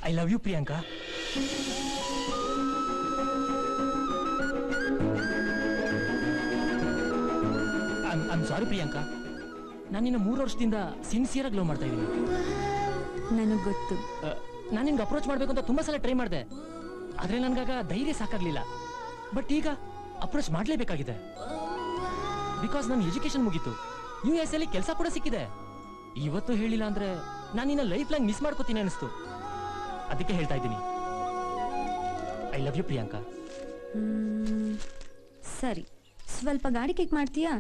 I love you, Priyanka. I'm sorry, Priyanka. ನಾನು ನಿನ್ನ 3 ವರ್ಷದಿಂದ ಸಿನ್ಸಿಯರ್ ಆಗಿ ಲವ್ ಮಾಡ್ತಾ ಇದ್ದೀನಿ. ನನಗೆ ಗೊತ್ತು. ನಾನು ನಿನ್ಗೆ ಅಪ್ರೋಚ್ ಮಾಡಬೇಕು ಅಂತ ತುಂಬಾ ಸಲ ಟ್ರೈ ಮಾಡಿದೆ, ಆದ್ರೆ ನನಗಾಗ ಧೈರ್ಯ ಸಾಕಾಗ್ಲಿಲ್ಲ. ಬಟ್ ಈಗ ಅಪ್ರೋಚ್ ಮಾಡಲೇಬೇಕಾಗಿದೆ. ಬಿಕಾಸ್ ನನ್ನ ಎಜುಕೇಶನ್ ಮುಗೀತು, US ಅಲ್ಲಿ ಕೆಲಸ ಕೂಡ ಸಿಕ್ಕಿದೆ. ಇವತ್ತು ಹೇಳಿಲ್ಲ ಅಂದ್ರೆ ನಾನು ನಿನ್ನ ಲೈಫ್ ಲಾಂಗ್ ಮಿಸ್ ಮಾಡ್ಕೋತೀನಿ ಅನಿಸ್ತು. ಅದಕ್ಕೆ ಹೇಳ್ತಾ ಇದ್ದೀನಿ, ಐ ಲವ್ ಯು ಪ್ರಿಯಾಂಕಾ. ಸರಿ, ಸ್ವಲ್ಪ ಗಾಡಿ ಕಿಕ್ ಮಾಡ್ತೀಯಾ?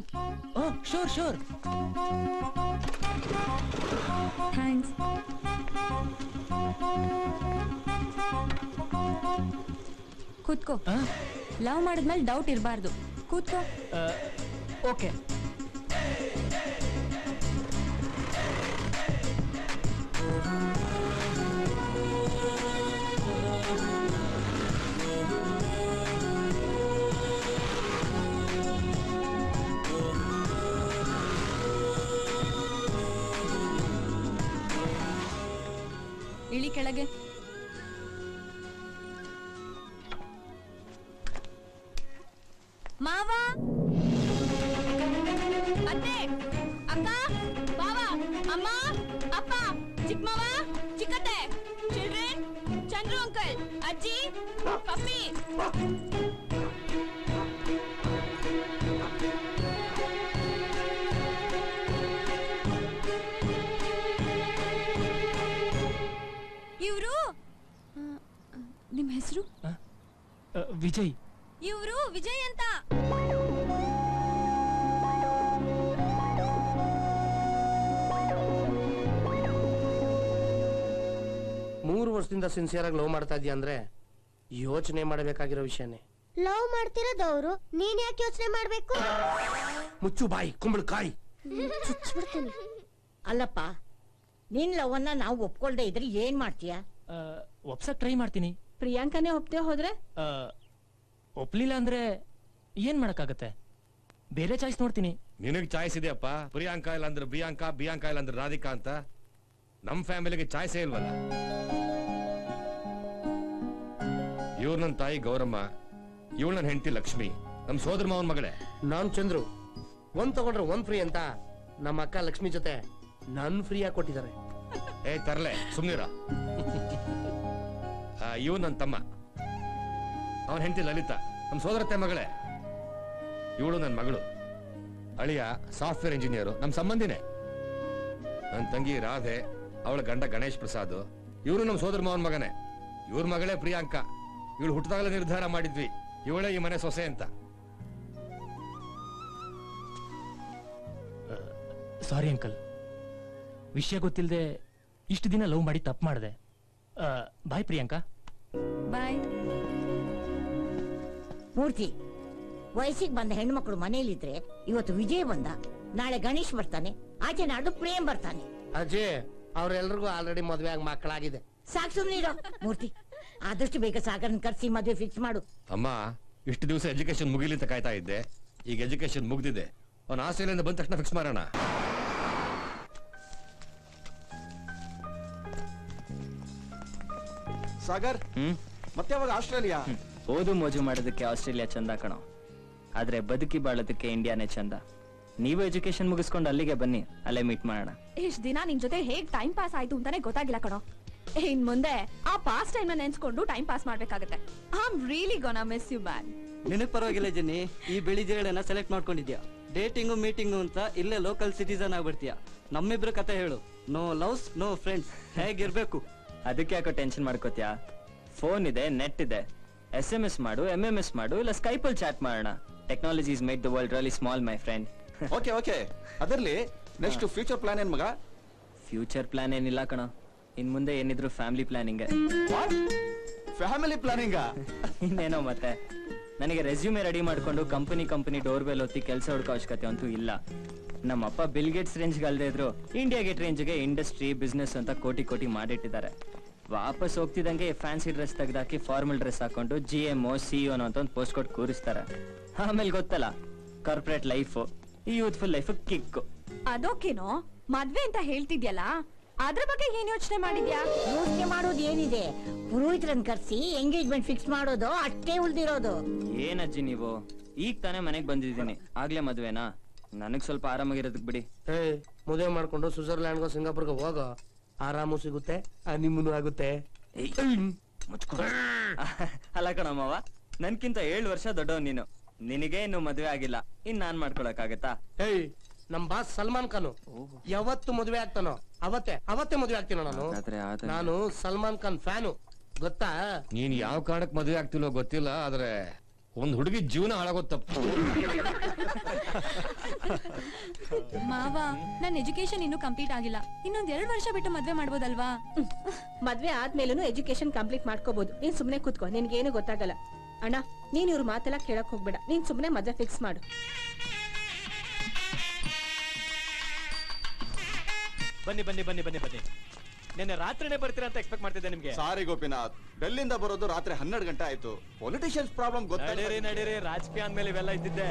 Sure sure. ಥ್ಯಾಂಕ್ಸ್. ಕೂತ್ಕೋ. ಲವ್ ಮಾಡಿದ್ಮೇಲೆ ಡೌಟ್ ಇರಬಾರ್ದು. ಕೂತ್ಕೋ. ಓಕೆ. ಇಳಿ ಕೆಳಗೆ. ಮಾವ, ಅತ್ತೆ, ಅಕ್ಕ, ಬಾವ, ಅಮ್ಮ, ಅಪ್ಪ, ಚಿಕ್ಕಮ್ಮವ, ಚಿಕ್ಕತ್ತೆ, ಚಿಲ್ಡ್ರನ್, ಚಂದ್ರು ಅಂಕಲ್, ಅಜ್ಜಿ, ಪಪ್ಪಿ. ಇವರು ನಿಮ್ಮ ಹೆಸರು? ವಿಜಯ್. ಇವರು ವಿಜಯ್ ಅಂತ. ಮೂರು ವರ್ಷದಿಂದ ಸಿನ್ಸಿಯರ್ ಆಗಿ ಲವ್ ಮಾಡ್ತಾ ಇದೀಯ ಅಂದ್ರೆ ಯೋಚನೆ ಮಾಡಬೇಕಾಗಿರೋ ವಿಷಯನೇ. ಲವ್ ಮಾಡ್ತಿರೋದವ್ರು ನೀನ್ ಯಾಕೆ ಯೋಚನೆ ಮಾಡ್ಬೇಕು? ಮುಚ್ಚು ಬಾಯಿ, ಕುಂಬಳಕಾಯಿ. ಚುಚ್ಚಿಬಿಡ್ತೀನಿ. ಅಲ್ಲಪ್ಪ, ನಿನ್ ಲವನ್ನ ನಾವು ಒಪ್ಕೊಳ್ದೆ ಇದ್ರೆ ಏನ್ ಮಾಡ್ತೀಯ? ಒಪ್ಸಕ್ ಟ್ರೈ ಮಾಡ್ತೀನಿ. ಪ್ರಿಯಾಂಕನೇ ಒಪ್ತೆ ಹೋದ್ರೆ? ಒಪ್ಲಿಲ್ಲ ಅಂದ್ರೆ ಏನ್ ಮಾಡಕ್ಕಾಗತ್ತೆ? ಬೇರೆ ಚಾಯ್ಸ್ ನೋಡ್ತೀನಿ. ನಿನಗ್ ಚಾಯ್ಸ್ ಇದೆಯಪ್ಪ. ಪ್ರಿಯಾಂಕಾ ಇಲ್ಲ ಅಂದ್ರೆ ಬಿಯಾಂಕಾ, ಬಿಯಾಂಕಾ ಇಲ್ಲ ಅಂದ್ರೆ ರಾಧಿಕಾ ಅಂತ. ನಮ್ ಫ್ಯಾಮಿಲಿಗೆ ಚಾಯ್ಸೇ ಇಲ್ವಲ್ಲ. ಇವ್ರು ನನ್ನ ತಾಯಿ ಗೌರಮ್ಮ, ಇವಳು ನನ್ನ ಹೆಂಡತಿ ಲಕ್ಷ್ಮಿ, ನಮ್ ಸೋದರ ಮಾವನ್ ಮಗಳೇ. ನಾನ್ ಚಂದ್ರು. ಒಂದ್ ತಗೊಂಡ್ರೆ ಒಂದ್ ಫ್ರೀ ಅಂತ ನಮ್ಮ ಅಕ್ಕ ಲಕ್ಷ್ಮಿ ಜೊತೆ ನನ್ ಫ್ರೀ ಆಗಿ ಕೊಟ್ಟಿದ್ದಾರೆ. ತರ್ಲೆ ಸುಮ್ನಿರ. ಇವ್ ನನ್ನ ತಮ್ಮ, ಅವನ್ ಹೆಂಡತಿ ಲಲಿತಾ, ನಮ್ ಸೋದರತ್ತೆ ಮಗಳೇ. ಇವಳು ನನ್ನ ಮಗಳು. ಅಳಿಯ ಸಾಫ್ಟ್ವೇರ್ ಇಂಜಿನಿಯರು, ನಮ್ ಸಂಬಂಧಿನೇ. ನನ್ನ ತಂಗಿ ರಾಧೆ, ಅವಳ ಗಂಡ ಗಣೇಶ್ ಪ್ರಸಾದ್, ಇವರು ನಮ್ ಸೋದರ ಮಾವನ್ ಮಗನೇ. ಇವ್ರ ಮಗಳೇ ಪ್ರಿಯಾಂಕಾ. ಇವಳು ಹುಟ್ಟಿದಾಗಲೇ ನಿರ್ಧಾರ ಮಾಡಿದ್ವಿ ಇವಳೇ ಈ ಮನೆ ಸೊಸೆ ಅಂತ. ಸಾರಿ ಅಂಕಲ್, ವಿಷಯ ಗೊತ್ತಿಲ್ಲದೆ ಇಷ್ಟು ದಿನ ಲವ್ ಮಾಡಿ ತಪ್ಪು ಮಾಡಿದೆ. ಬಾಯ್ ಪ್ರಿಯಾಂಕಾ. ಬಾಯ್. ಮೂರ್ತಿ, ವಯಸ್ಸಿಗೆ ಬಂದ ಹೆಣ್ಮಕ್ಳು ಮನೇಲಿದ್ರೆ ಇವತ್ತು ವಿಜಯ್ ಬಂದ, ನಾಳೆ ಗಣೇಶ್ ಬರ್ತಾನೆ, ಆಚೆ ನಾಡು ಪ್ರೇಮ್ ಬರ್ತಾನೆ. ಅಜಯ್, ಅವ್ರೆಲ್ರಿಗೂ ಆಲ್ರೆಡಿ ಮದ್ವೆ ಆಗಿ ಮಕ್ಕಳಾಗಿದೆ. ಸಾಕು ಸುಮ್ನಿರೋ ಮೂರ್ತಿ. ಆದಷ್ಟು ಬೇಗ ಸಾಗರನ್ ಕರ್ಸಿ ಮದ್ವೆ ಫಿಕ್ಸ್ ಮಾಡು. ಅಮ್ಮ, ಇಷ್ಟು ದಿವಸ ಎಜುಕೇಶನ್ ಮುಗಿಲಿ ಅಂತ ಕಾಯ್ತಾ ಇದ್ದೆ. ಈಗ ಎಜುಕೇಶನ್ ಮುಗ್ದಿದೆ, ಅವನ ಆಸ್ಟ್ರೇಲಿಯಿಂದ ಬಂದ ತಕ್ಷಣ ಫಿಕ್ಸ್ ಮಾಡೋಣ. ಸಾಗರ್, ಮತ್ತೆ ಯಾವಾಗ ಆಸ್ಟ್ರೇಲಿಯಾ? ಓದು ಮೋಜು ಮಾಡೋದಕ್ಕೆ ಆಸ್ಟ್ರೇಲಿಯಾ ಚಂದ ಕಣೋ, ಆದ್ರೆ ಬದುಕಿ ಬಾಳೋದಕ್ಕೆ ಇಂಡಿಯಾನೇ ಚಂದ. ನೀವು ಎಜುಕೇಶನ್ ಮುಗಿಸ್ಕೊಂಡು ಅಲ್ಲಿಗೆ ಬನ್ನಿ, ಅಲ್ಲೇ ಮೀಟ್ ಮಾಡೋಣ. ಇಷ್ಟ ದಿನ ನಿನ್ ಜೊತೆ ಹೇಗ್ ಟೈಮ್ ಪಾಸ್ ಆಯ್ತು ಅಂತಾನೆ ಗೊತ್ತಾಗಿಲ್ಲ ಕಣೋ. ಇನ್ ಮುಂದೆ ಆ ಪಾಸ್ ಟೈಮ್ ನೆನ್ಸ್ಕೊಂಡು ಟೈಮ್ ಪಾಸ್ ಮಾಡ್ಬೇಕಾಗತ್ತೆ. I am really gonna miss you man. ನಿನಗ್ ಪರವಾಗಿಲ್ಲ ಜೆನ್ನಿ, ಈ ಬಿಳಿ ಜಗಳನ್ನ ಸೆಲೆಕ್ಟ್ ಮಾಡ್ಕೊಂಡಿದ್ಯಾ. ಡೇಟಿಂಗು ಮೀಟಿಂಗು ಅಂತ ಇಲ್ಲೇ ಲೋಕಲ್ ಸಿಟಿಸನ್ ಆಗ್ಬಿಡ್ತೀಯ. ನಮ್ಮಿಬ್ರು ಕತೆ ಹೇಳು. ನೋ ಲವ್ಸ್, ನೋ ಫ್ರೆಂಡ್ಸ್, ಹೇಗಿರ್ಬೇಕು? ಅದಕ್ಕೆ ಯಾಕೋ ಟೆನ್ಷನ್ ಮಾಡ್ಕೋತ್ಯಾ? ಫೋನ್ ಇದೆ, ನೆಟ್ ಇದೆ, SMS ಮಾಡು, MMS ಮಾಡು, ಇಲ್ಲ ಸ್ಕೈಪಲ್ ಚಾಟ್ ಮಾಡೋಣ. Technology is made the world really small my friend. Okay okay. ಅದರಲ್ಲಿ ನೆಕ್ಸ್ಟ್ ಫ್ಯೂಚರ್ ಪ್ಲಾನ್ ಏನ್ ಮಗ? ಫ್ಯೂಚರ್ ಪ್ಲಾನ್ ಏನಿಲ್ಲ ಕಣ, ಇನ್ ಮುಂದೆ ಏನಿದ್ರು ಫ್ಯಾಮಿಲಿ ಪ್ಲಾನಿಂಗ್. Family planning? ಇನ್ನೇನೋ ಮತ್ತೆ. ನನಗೆ ರೆಸ್ಯೂಮೆ ರೆಡಿ ಮಾಡ್ಕೊಂಡು ಕಂಪನಿ ಡೋರ್ ಬೆಲ್ ಹೊತ್ತಿ ಕೆಲಸ ಹುಡುಕೋ ಅವಶ್ಯಕತೆ ಅಂತೂ ಇಲ್ಲ. ನಮ್ಮಪ್ಪ ಬಿಲ್ ಗೇಟ್ಸ್ ರೇಂಜ್ಗೆ ಅಲ್ದೇ ಇದ್ರು ಇಂಡಿಯಾ ಗೇಟ್ ರೇಂಜ್ಗೆ ಇಂಡಸ್ಟ್ರಿ ಬಿಸ್ನೆಸ್ ಅಂತ ಕೋಟಿ ಮಾಡಿಟ್ಟಿದ್ದಾರೆ. ವಾಪಸ್ ಹೋಗ್ತಿದಂಗೆ ಫ್ಯಾನ್ಸಿ ಡ್ರೆಸ್ ತೆಗೆದಾಕಿ ಫಾರ್ಮಲ್ ಡ್ರೆಸ್ ಹಾಕೊಂಡು GMO CEO ಅಂತ ಒಂದು ಪೋಸ್ಟ್ ಕೊಟ್ಟು ಕೂರಿಸ್ತಾರೆ. ಆಮೇಲೆ ಗೊತ್ತಲ್ಲ, ಕಾರ್ಪೊರೇಟ್ ಲೈಫ್, ಈ ಯೂತ್ಫುಲ್ ಲೈಫ್ ಕಿಕ್. ಅದೋಕೇನೋ ಮದ್ವೆ ಅಂತ ಹೇಳ್ತಿದ್ಯಲ್ಲ, ಅದ್ರ ಬಗ್ಗೆ ಏನ್ ಯೋಚನೆ ಮಾಡಿದ್ಯಾ? ಯೋಚನೆ ಮಾಡೋದು ಏನಿದೆ, ಪುರೋಹಿತರನ್ನ ಕರ್ಸಿ ಎಂಗೇಜ್ಮೆಂಟ್ ಫಿಕ್ಸ್ ಮಾಡೋದು ಅಷ್ಟೇ ಉಳ್ದಿರೋದು. ಏನಜ್ಜಿ ನೀವು, ಈಗ ತಾನೇ ಮನೆಗ್ ಬಂದಿದ್ದೀನಿ, ಆಗ್ಲೇ ಮದ್ವೆನಾ? ನನಗ್ ಸ್ವಲ್ಪ ಆರಾಮಾಗಿರೋದಕ್ ಬಿಡಿ. ಮದುವೆ ಮಾಡ್ಕೊಂಡು ಸ್ವಿಟ್ಜರ್ಲ್ಯಾಂಡ್ಗೋ ಸಿಂಗಾಪುರ್ಗೋ ಹೋಗೋ, ಆರಾಮು ಸಿಗುತ್ತೆ, ನಿಮ್ಮನು ಆಗುತ್ತೆ. ಅಲ್ಲ ಕಣಮ್ಮವ, ನನ್ಕಿಂತ 7 ವರ್ಷ ದೊಡ್ಡವ್ ನೀನು. ನಿನಗೆ ಇನ್ನು ಮದ್ವೆ ಆಗಿಲ್ಲ, ಇನ್ ನಾನ್ ಮಾಡ್ಕೊಳಕ್ಕಾಗತ್ತಾ? ನಮ್ ಬಾಸ್ ಸಲ್ಮಾನ್ ಖಾನ್ ಯಾವತ್ತು ಮದುವೆ ಆಗ್ತಾನೋ ಅವತ್ತೇ ಮದುವೆ ಆಗ್ತೀನೋ ನಾನು. ನಾನು ಸಲ್ಮಾನ್ ಖಾನ್ ಫ್ಯಾನು, ಗೊತ್ತಾ? ನೀನ್ ಯಾವ ಕಾರಣಕ್ಕೆ ಮದುವೆ ಆಗ್ತಿಲ್ಲೋ ಗೊತ್ತಿಲ್ಲ, ಆದ್ರೆ ಒಂದ್ ಹುಡುಗಿ ಜೀವನ ಹಾಳಾಗೋದ್ ತಪ್ಪು. ಮಾವ, ನನ್ನ ಎಜುಕೇಶನ್ ಇನ್ನೂ ಕಂಪ್ಲೀಟ್ ಆಗಿಲ್ಲ, ಇನ್ನೊಂದ್ 2 ವರ್ಷ ಬಿಟ್ಟು ಮದ್ವೆ ಮಾಡ್ಬೋದಲ್ವಾ? ಮದ್ವೆ ಆದ್ಮೇಲೂ ಎಜುಕೇಶನ್ ಕಂಪ್ಲೀಟ್ ಮಾಡ್ಕೋಬಹುದು. ನೀನ್ ಸುಮ್ನೆ ಕೂತ್ಕೋ, ನಿನ್ಗೇನು ಗೊತ್ತಾಗಲ್ಲ. ಅಣ್ಣ, ನೀನ್ ಇವ್ರ ಮಾತೆಲ್ಲ ಕೇಳಕ್ ಹೋಗ್ಬೇಡ, ನೀನ್ ಸುಮ್ನೆ ಮದ್ವೆ ಫಿಕ್ಸ್ ಮಾಡು. ಬನ್ನಿ. ನಿನ್ನೆ ರಾತ್ರಿನೇ ಬರ್ತೀರಾ ಅಂತ ಎಕ್ಸ್ಪೆಕ್ಟ್ ಮಾಡ್ತಿದ್ದೆ ನಿಮ್ಗೆ. ಸಾರಿ ಗೋಪಿನಾಥ್, ಡೆಲ್ಲಿಂದ ಬರೋದು ರಾತ್ರಿ 12 ಗಂಟೆ ಆಯ್ತು. ಪೊಲಿಟಿಷಿಯನ್ಸ್ ಪ್ರಾಬ್ಲಮ್ ಗೊತ್ತಿಲ್ಲ. ನಡೀರಿ, ರಾಜಕೀಯ ಅಂದ್ಮೇಲೆ ಇವೆಲ್ಲ ಇದ್ದಿದ್ದೆ.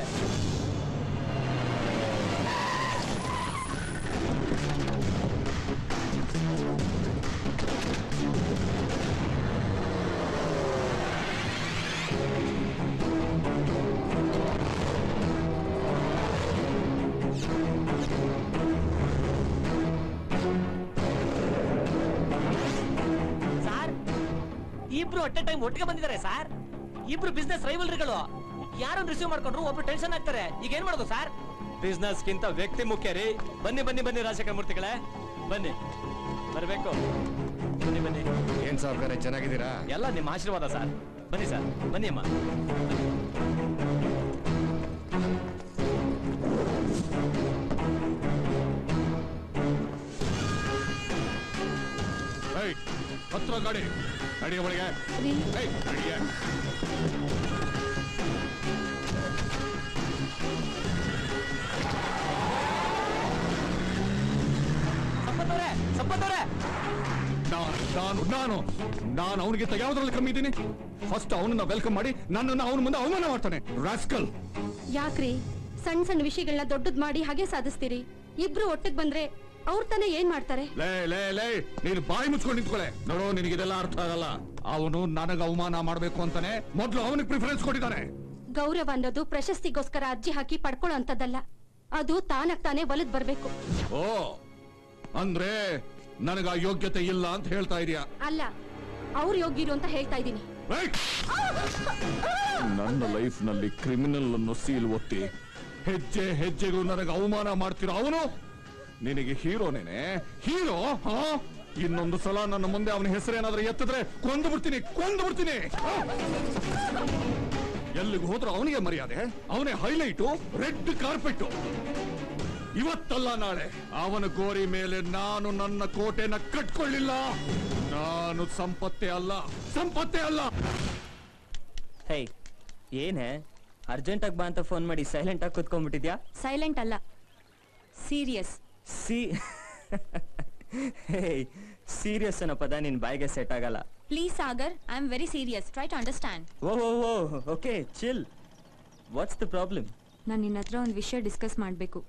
ಇಬ್ರು ಅಟ್ ಎ ಟೈಮ್ ಒಟ್ಟಿಗೆ ಬಂದಿದ್ದಾರೆ ಸರ್. ಇಬ್ರು ಬಿಸ್ನೆಸ್ ರೈವಲ್ರಿಗಳು. ಯಾರನ್ನು ರಿಸೀವ್ ಮಾಡ್ಕೊಂಡ್ರು ಒಬ್ರು ಟೆನ್ಷನ್ ಆಗ್ತಾರೆ. ಈಗ ಏನ್ ಮಾಡೋದು ಸರ್? ಬಿಸ್ನೆಸ್ ಗಿಂತ ವ್ಯಕ್ತಿ ಮುಖ್ಯ ರೀ. ಬನ್ನಿ ರಾಜಶೇಖರ ಮೂರ್ತಿಗಳೇ, ಬನ್ನಿ, ಬರ್ಬೇಕು. ಬನ್ನಿ. ಏನ್ ಸಾವ್ಕಾರ, ಚೆನ್ನಾಗಿದ್ದೀರಾ? ಎಲ್ಲ ನಿಮ್ಮ ಆಶೀರ್ವಾದ ಸರ್. ಬನ್ನಿ ಸರ್, ಬನ್ನಿ ಅಮ್ಮ. ಹತ್ರ ಗಾಡಿ ಅಡಿಗೆ ಒಳಗೆ. ನಾನು ಅವನಿಗಿಂತ ಯಾವ್ದ್ರಲ್ಲಿ ಕಮ್ಮಿ ಇದ್ದೀನಿ? ಫಸ್ಟ್ ಅವನನ್ನ ವೆಲ್ಕಮ್ ಮಾಡಿ ನನ್ನನ್ನು ಅವನ ಮುಂದೆ ಅವಮಾನ ಮಾಡ್ತಾನೆ, ರಾಸ್ಕಲ್. ಯಾಕ್ರಿ ಸಣ್ಣ ವಿಷಯಗಳನ್ನ ದೊಡ್ಡದ್ ಮಾಡಿ ಹಾಗೆ ಸಾಧಿಸ್ತೀರಿ? ಇಬ್ರು ಒಟ್ಟಿಗೆ ಬಂದ್ರೆ ಅವ್ರ ತಾನೇ ಏನ್ ಮಾಡ್ತಾರೆ? ಲೇ ನೀನು ಬಾಯಿ ಮುಚ್ಕೊಂಡು ನಿಂತ್ಕೊಳ್ಳೆ. ನೋಡು, ನಿನಗಿದೆಲ್ಲ ಅರ್ಥ ಆಗಲ್ಲ. ಅವನು ನನಗ ಅವಮಾನ ಮಾಡ್ಬೇಕು ಅಂತಾನೆ ಮೊದ್ಲು ಅವನಿಗೆ ಪ್ರಿಫರೆನ್ಸ್ ಕೊಟ್ಟಿದ್ದಾನೆ. ಗೌರವ ಅನ್ನೋದು ಪ್ರಶಸ್ತಿಗೋಸ್ಕರ ಅರ್ಜಿ ಹಾಕಿ ಪಡ್ಕೊಳ್ಳೋ ಅಂತದಲ್ಲ, ಅದು ತಾನಾಗ್ತಾನೆ ಒಲದ್ ಬರ್ಬೇಕು. ಓ, ಅಂದ್ರೆ ನನಗ ಯೋಗ್ಯತೆ ಇಲ್ಲ ಅಂತ ಹೇಳ್ತಾ ಇದೀಯಾ? ಅಲ್ಲ, ಅವ್ರು ಯೋಗ್ಯರು ಅಂತ ಹೇಳ್ತಾ ಇದ್ದೀನಿ. ನನ್ನ ಲೈಫ್ ನಲ್ಲಿ ಕ್ರಿಮಿನಲ್ ಅನ್ನು ಸೀಲ್ ಒತ್ತಿ ಹೆಜ್ಜೆಗೂ ನನಗೆ ಅವಮಾನ ಮಾಡ್ತಿರೋ ಅವನು ನಿನಗೆ ಹೀರೋನೇನೆ? ಹೀರೋ? ಇನ್ನೊಂದು ಸಲ ನನ್ನ ಮುಂದೆ ಅವನ ಹೆಸರೇನಾದ್ರೂ ಎತ್ತಿದ್ರೆ ಕೊಂದು ಬಿಡ್ತೀನಿ. ಎಲ್ಲಿಗೆ ಹೋದ್ರೂ ಅವನಿಗೆ ಮರ್ಯಾದೆ, ಅವನೇ ಹೈಲೈಟು, ರೆಡ್ ಕಾರ್ಪೆಟ್. ಇವತ್ತಲ್ಲ ನಾಳೆ ಅವನ ಗೋರಿ ಮೇಲೆ ನಾನು ನನ್ನ ಕೋಟೆನ ಕಟ್ಕೊಳ್ಳಿಲ್ಲ. ನಾನು ಸಂಪತ್ತೇ ಅಲ್ಲ. ಹೇ, ಏನೇ ಅರ್ಜೆಂಟ್ ಆಗಿ ಬಾ ಅಂತ ಫೋನ್ ಮಾಡಿ ಸೈಲೆಂಟ್ ಆಗಿ ಕುತ್ಕೊಂಡ್ಬಿಟ್ಟಿದ್ಯಾ? ಸೈಲೆಂಟ್ ಅಲ್ಲ, ಸೀರಿಯಸ್. ಸೀರಿಯಸ್ ಅನ್ನೋ ಪದ ನಿನ್ ಬಾಯಿಗೆ ಸೆಟ್ ಆಗಲ್ಲ. Please Sagar, I am very serious, try to understand. Okay, chill. What's the problem? ನಾನು ನಿನ್ನ ಹತ್ರ ಒಂದು ವಿಷಯ ಡಿಸ್ಕಸ್ ಮಾಡಬೇಕು.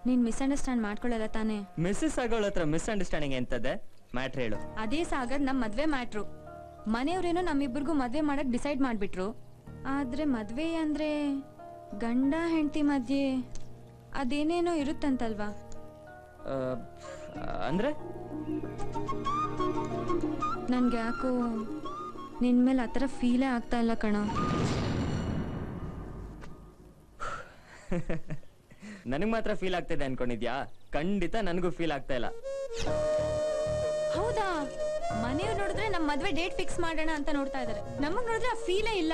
ನೀನ್ ಮಿಸ್ಅಂಡರ್ಸ್ಟ್ಯಾಂಡ್ ಮಾಡ್ಕೊಳ್ಳಲ್ಲ ತಾನೇ? ಮಿಸ್ಸಸ್ ಆಗೋಳ ಹತ್ರ ಮಿಸ್ಅಂಡರ್ಸ್ಟ್ಯಾಂಡಿಂಗ್ ಎಂತದೆ? ಮ್ಯಾಟ್ರ್ ಹೇಳು. ಅದೇ ಸಾಗರ್, ನಮ್ ಮದ್ವೆ ಮ್ಯಾಟ್ರು. ಮನೆಯವ್ರೇನೋ ನಮ್ಮಿಬ್ಬರಿಗೂ ಮದ್ವೆ ಮಾಡಕ್ ಡಿಸೈಡ್ ಮಾಡ್ಬಿಟ್ರು. ಆದ್ರೆ ಮದ್ವೆ ಅಂದ್ರೆ ಗಂಡ ಹೆಂಡತಿ ಮಧ್ಯೆ ಅದೇನೇನೋ ಇರುತ್ತಂತಲ್ವಾ? ಅಂದ್ರೆ ನನ್ಗೆ ಯಾಕೋ ನಿನ್ ಮೇಲೆ ಆ ಥರ ಫೀಲೇ ಆಗ್ತಾ ಇಲ್ಲ ಕಣ. ನನಗ್ ಮಾತ್ರ ಫೀಲ್ ಆಗ್ತಿದೆ ಅನ್ಕೊಂಡಿದ್ಯಾ? ಖಂಡಿತ ನನಗೂ ಫೀಲ್ ಆಗ್ತಾ ಇಲ್ಲ. ಹೌದಾ? ಮನೆಯವ್ರು ನೋಡಿದ್ರೆ ನಮ್ ಮದ್ವೆ ಡೇಟ್ ಫಿಕ್ಸ್ ಮಾಡೋಣ ಅಂತ ನೋಡ್ತಾ ಇದಾರೆ. ನಮಗ್ ನೋಡಿದ್ರೆ ಆ ಫೀಲೇ ಇಲ್ಲ.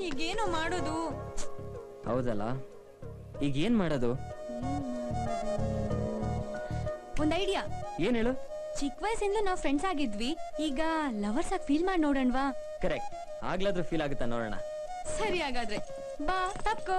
ಈಗೇನು ಮಾಡೋದು? ಹೌದಲ್ಲ, ಈಗ ಏನ್ ಮಾಡೋದು? ಒಂದ್ ಐಡಿಯಾ. ಏನ್ ಹೇಳು? ಚಿಕ್ಕ ವಯಸ್ಸಿಂದ ನಾವ್ ಫ್ರೆಂಡ್ಸ್ ಆಗಿದ್ವಿ, ಈಗ ಲವರ್ಸ್ ಆಗಿ ಫೀಲ್ ಮಾಡಿ ನೋಡೋಣವಾ? ಕರೆಕ್ಟ್, ಆಗ್ಲಾದ್ರೂ ಫೀಲ್ ಆಗುತ್ತಾ ನೋಡೋಣ. ಸರಿ, ಹಾಗಾದ್ರೆ ಬಾ, ತಪ್ಕೋ.